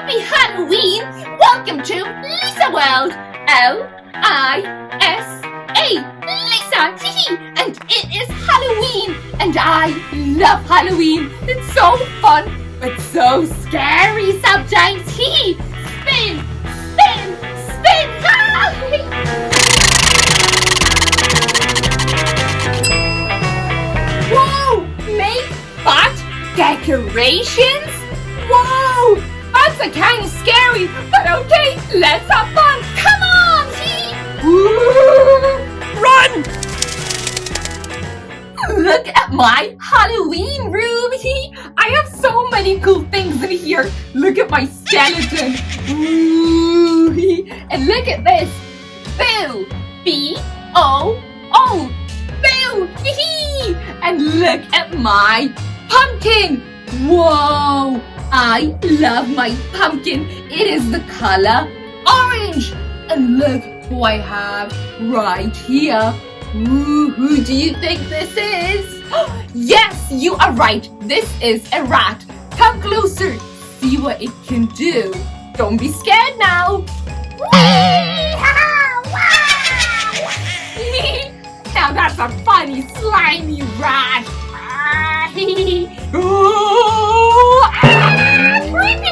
Happy Halloween! Welcome to Lisa World! Lisa! Lisa! Hee And it is Halloween! And I love Halloween! It's so fun, but so scary sometimes! Hee Spin! Spin! Spin! Ah! Whoa! Make fun decorations? Whoa! That's a kind of scary, but okay, let's have fun! Come on, T! Run! Look at my Halloween room, T! I have so many cool things in here. Look at my skeleton. Ooh, and look at this. Boo! B-O-O! Boo! Hee! And look at my pumpkin. Whoa! I love my pumpkin. It is the color orange. And look who I have right here. Ooh, who do you think this is? Yes, you are right. This is a rat. Come closer. See what it can do. Don't be scared now. Now that's a funny, slimy rat. Creepy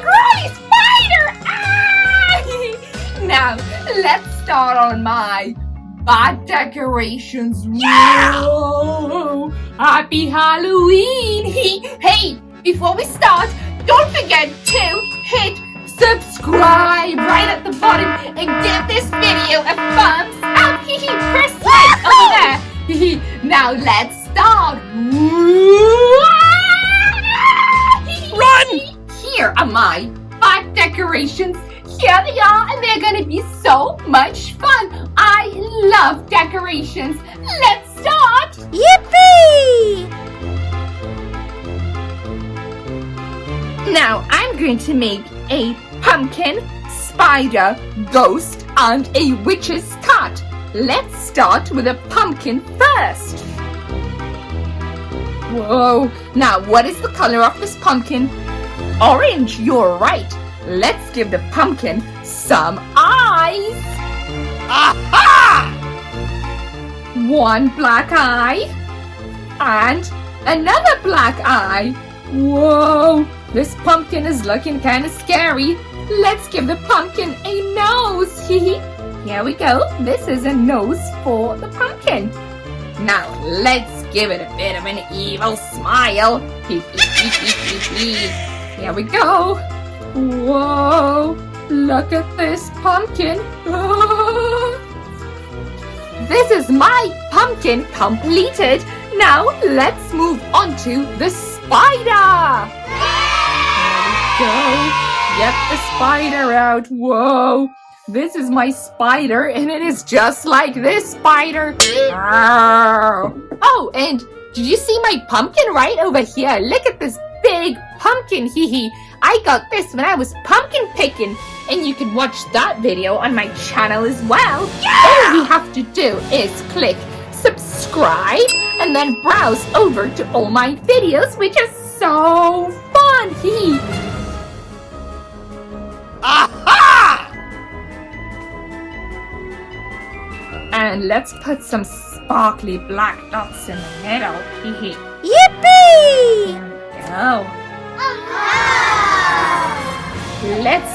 crawly spider! Now, let's start on my bad decorations. Yeah! Whoa! Happy Halloween! Hey, before we start, don't forget to hit subscribe right at the bottom and give this video a thumbs up. Press like over there. Now let's start. Run! Here are my 5 decorations. Here they are, and they're gonna be so much fun. I love decorations. Let's start. Yippee! Now I'm going to make a pumpkin, spider, ghost, and a witch's cut. Let's start with a pumpkin first. Whoa! Now what is the color of this pumpkin? Orange, you're right. Let's give the pumpkin some eyes. Aha! One black eye and another black eye. Whoa! This pumpkin is looking kind of scary. Let's give the pumpkin a nose. Here we go. This is a nose for the pumpkin. Now let's give it a bit of an evil smile. Here we go. Whoa! Look at this pumpkin. This is my pumpkin completed. Now let's move on to the spider. There we go. Get the spider out. Whoa! This is my spider, and it is just like this spider. Oh, and did you see my pumpkin right over here? Look at this big pumpkin. I got this when I was pumpkin picking, and you can watch that video on my channel as well. Yeah! All we have to do is click subscribe and then browse over to all my videos, which is so fun. Aha! And let's put some sparkly black dots in the middle. Yippee! Go. Let's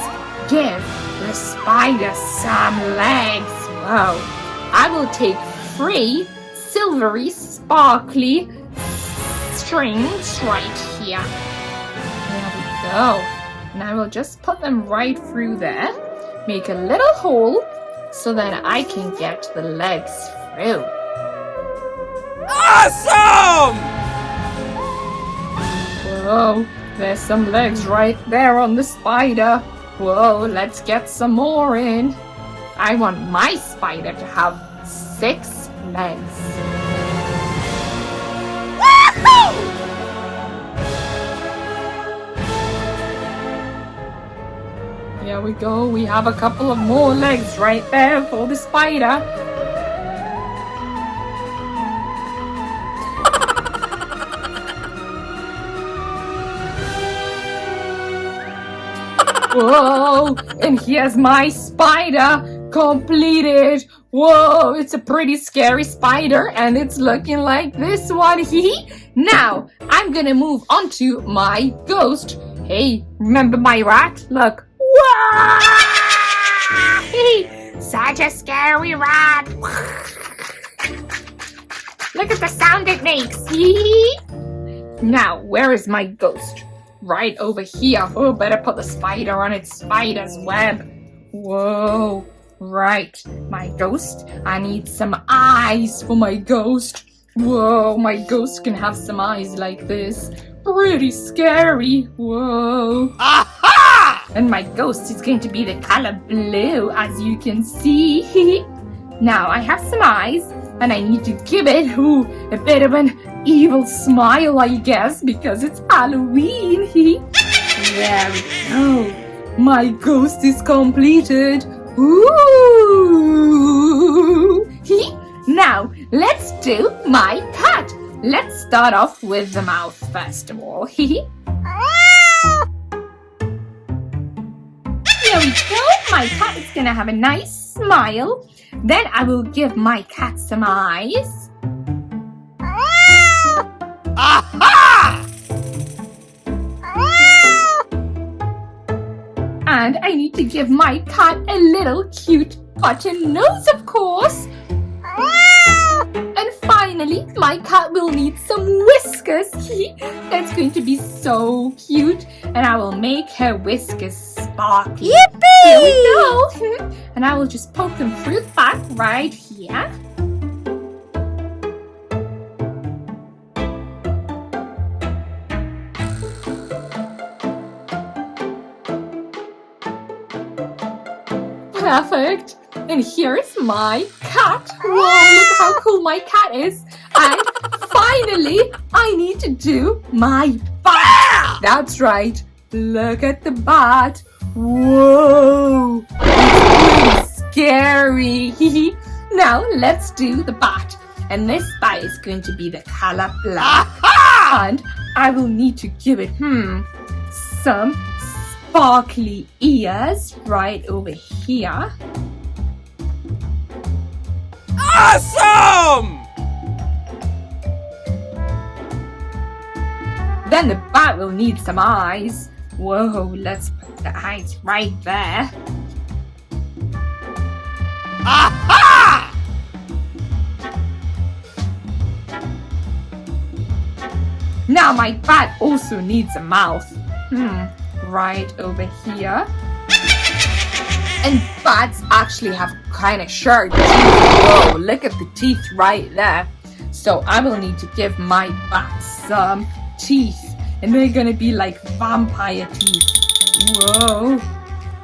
give the spider some legs. Whoa. I will take 3 silvery, sparkly strings right here. There we go. And I will just put them right through there. Make a little hole so that I can get the legs through. Awesome! Whoa, there's some legs right there on the spider. Whoa, let's get some more in. I want my spider to have 6 legs. Woohoo! Here we go. We have a couple of more legs right there for the spider. Whoa, and here's my spider completed. Whoa, it's a pretty scary spider and it's looking like this one. Now, I'm gonna move on to my ghost. Hey, remember my rat? Look. Whoa! Such a scary rat. Look at the sound it makes. Now, where is my ghost? Right over here. Oh, better put the spider on its spider's web. Whoa. Right. My ghost. I need some eyes for my ghost. Whoa, my ghost can have some eyes like this. Pretty scary. Whoa. Aha! And my ghost is going to be the color blue, as you can see. Now, I have some eyes, and I need to give it a bit of an evil smile, I guess, because it's Halloween. There we go. My ghost is completed. Ooh. Now, let's do my cat. Let's start off with the mouth first of all. Here we go. My cat is gonna have a nice smile. Then I will give my cat some eyes. Aha! And I need to give my cat a little cute button nose, of course. And finally, my cat will need some whiskers. That's going to be so cute. And I will make her whiskers sparkly. Yippee! Here we go. And I will just poke them through the back right here. Perfect. And here's my cat. Whoa, look how cool my cat is. And finally, I need to do my bat. That's right. Look at the bat. Whoa. It's pretty scary. Now, let's do the bat. And this bat is going to be the color black. And I will need to give it, some sparkly ears right over here. Awesome! Then the bat will need some eyes. Whoa, let's put the eyes right there. Aha! Now my bat also needs a mouth. Right over here. And bats actually have kind of sharp teeth. Whoa, look at the teeth right there. So I will need to give my bat some teeth. And they're gonna be like vampire teeth. Whoa.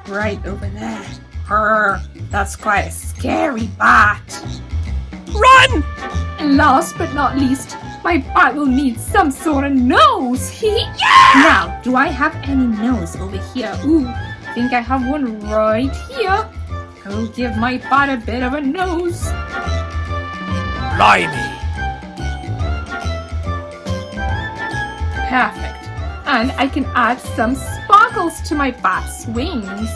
Right over there. That's quite a scary bat. Run! And last but not least, my bat will need some sort of nose. Now, do I have any nose over here? Ooh, I think I have one right here. I will give my bat a bit of a nose. Blimey! Perfect. And I can add some sparkles to my bat's wings.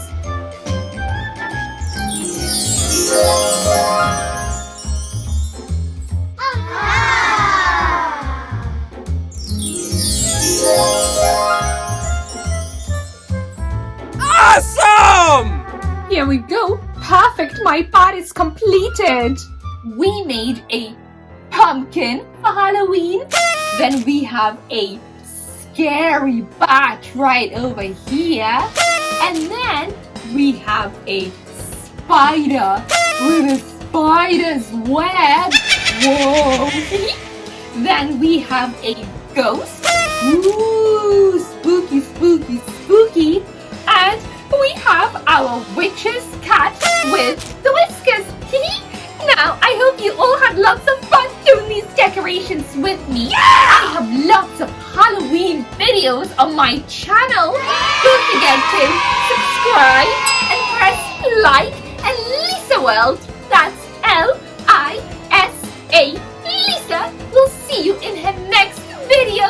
Awesome! Here we go. Perfect. My bat is completed. We made a pumpkin for Halloween. Then we have a scary bat right over here. And then we have a spider with a spider's web. Whoa. Then we have a ghost. Ooh, spooky, spooky, spooky. And we have our witch's cat with the whiskers. Now, I hope you all had lots of fun doing these decorations with me. I have lots of Halloween videos on my channel. Don't forget to subscribe and press like. And Lisa World, that's Lisa, Lisa, will see you in her next video.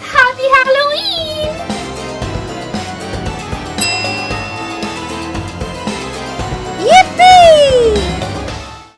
Happy Halloween!